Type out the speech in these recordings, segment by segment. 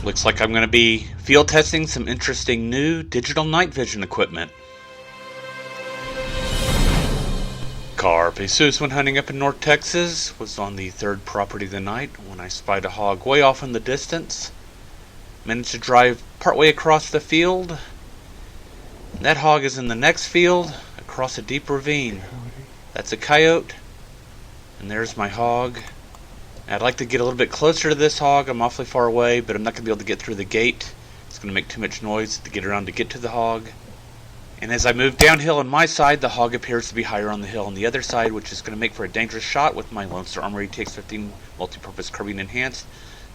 Looks like I'm going to be field testing some interesting new digital night vision equipment. Carpe Sus, when hunting up in North Texas, was on the third property of the night when I spied a hog way off in the distance. Managed to drive partway across the field. That hog is in the next field, across a deep ravine. That's a coyote, and there's my hog. I'd like to get a little bit closer to this hog. I'm awfully far away, but I'm not going to be able to get through the gate. It's going to make too much noise to get around to get to the hog. And as I move downhill on my side, the hog appears to be higher on the hill on the other side, which is going to make for a dangerous shot with my Lone Star Armory TX-15 multi-purpose carbine enhanced,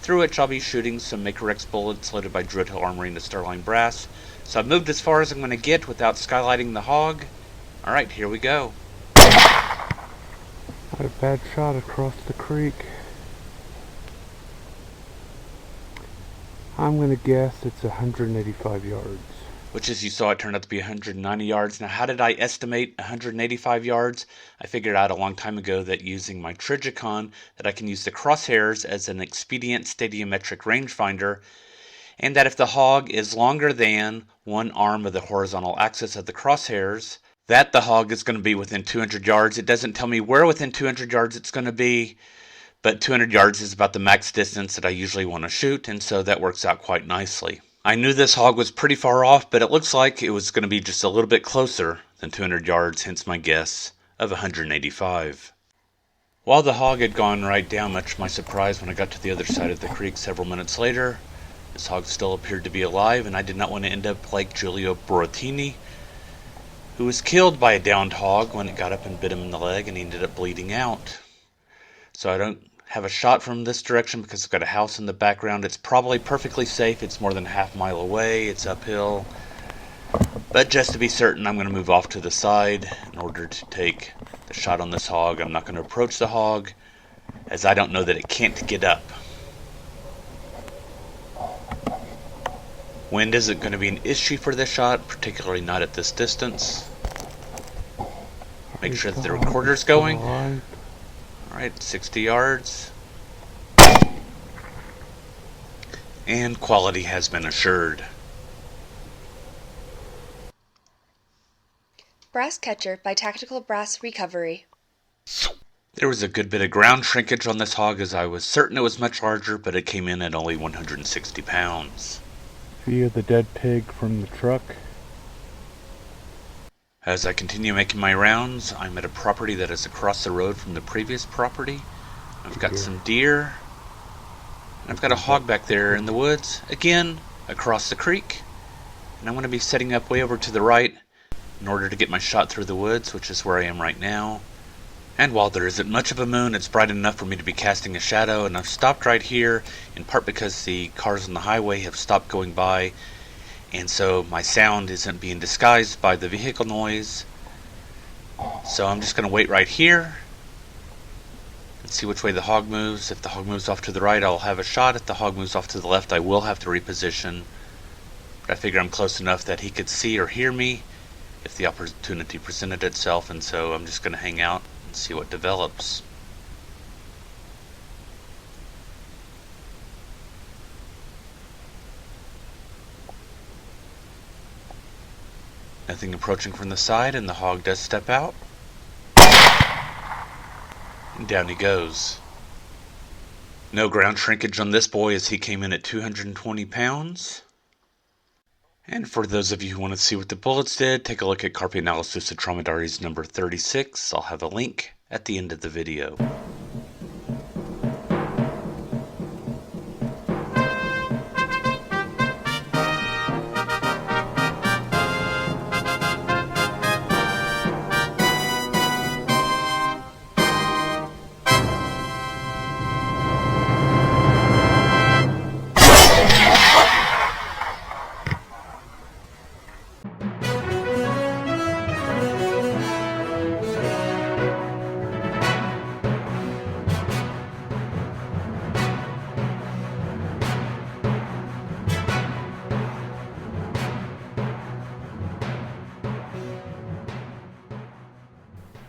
through which I'll be shooting some Maker X bullets loaded by Druid Hill Armory in the Starline brass. So I've moved as far as I'm going to get without skylighting the hog. Alright, here we go. Had a bad shot across the creek. I'm going to guess it's 185 yards. Which, as you saw, it turned out to be 190 yards. Now, how did I estimate 185 yards? I figured out a long time ago that using my Trigicon, that I can use the crosshairs as an expedient stadiometric rangefinder, and that if the hog is longer than one arm of the horizontal axis of the crosshairs, that the hog is going to be within 200 yards. It doesn't tell me where within 200 yards it's going to be, but 200 yards is about the max distance that I usually want to shoot, and so that works out quite nicely. I knew this hog was pretty far off, but it looks like it was going to be just a little bit closer than 200 yards, hence my guess of 185. While the hog had gone right down, much to my surprise, when I got to the other side of the creek several minutes later, this hog still appeared to be alive, and I did not want to end up like Giulio Burattini, who was killed by a downed hog when it got up and bit him in the leg, and he ended up bleeding out. So I don't have a shot from this direction because it's got a house in the background. It's probably perfectly safe. It's more than a half mile away. It's uphill. But just to be certain, I'm going to move off to the side in order to take the shot on this hog. I'm not going to approach the hog, as I don't know that it can't get up. Wind isn't going to be an issue for this shot, particularly not at this distance. Make sure that the recorder's going. Alright, 60 yards. And quality has been assured. Brass Catcher by Tactical Brass Recovery. There was a good bit of ground shrinkage on this hog, as I was certain it was much larger, but it came in at only 160 pounds. Via the dead pig from the truck. As I continue making my rounds, I'm at a property that is across the road from the previous property. I've got some deer, and I've got a hog back there in the woods, again, across the creek. And I'm going to be setting up way over to the right in order to get my shot through the woods, which is where I am right now. And while there isn't much of a moon, it's bright enough for me to be casting a shadow, and I've stopped right here, in part because the cars on the highway have stopped going by, and so my sound isn't being disguised by the vehicle noise. So I'm just going to wait right here and see which way the hog moves. If the hog moves off to the right, I'll have a shot. If the hog moves off to the left, I will have to reposition. But I figure I'm close enough that he could see or hear me if the opportunity presented itself, and so I'm just going to hang out and see what develops. Nothing approaching from the side, and the hog does step out. And down he goes. No ground shrinkage on this boy, as he came in at 220 pounds. And for those of you who want to see what the bullets did, take a look at Carpe Analysis of Dromedaries number 36. I'll have a link at the end of the video.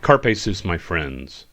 Carpe Sus, my friends.